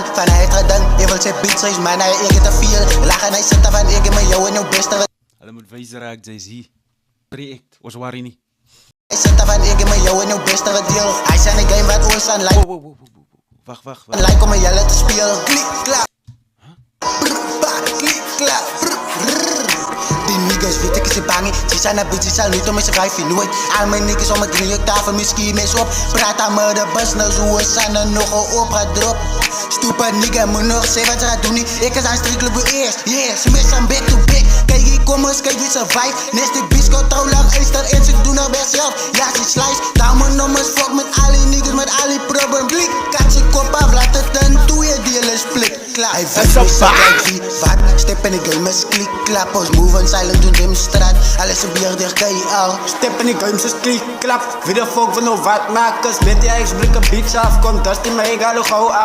man van hij het gedaan. Je wilt zijn beats is man, hij ik te veel. Lachen hij zit van ik met jou en jouw beste. Hulle moet wys raak Jay-Z. Project, ons worry nie. Hij zit van ik met jou en jouw beste deel. Hij zijn een game wat ons aan lijkt. Wacht. Lijkt om een jelle te spelen. Klik, klap. Klik, klap. Die niggas weet ik is bang. Ze zijn een bitch, ze zijn niet om eens vijf nooit. Al mijn niggas om mijn knieën tafel, misschien mis op. Praat aan me de business, hoe is aan er nog op gaat drop. Stupid nigga, moet nog zeggen wat ze gaat doen niet. Ik is aanstrikkelijk voor eerst, yeah, ze mis aan back to back. Kijk hier kom eens, kijk wie survive. Nesty bitch, controle lang, eister en ze doen nou best zelf. Ja, ze slice, daar mijn nummers, fuck met al die niggas, met al die problemen. Klik, kat ze kop af, laat het een toeie dealen split. Klaar, hij weet wie ze kijkt wie, wat. Step in de game is klik, klap, ons move en silent doen in de straat. Alles een bier dicht, kan je al. Step in de game is klik, klap. Wie de fuck van nou wat makers, met die ijsblikken beats af. Komt dat die mij gauw af.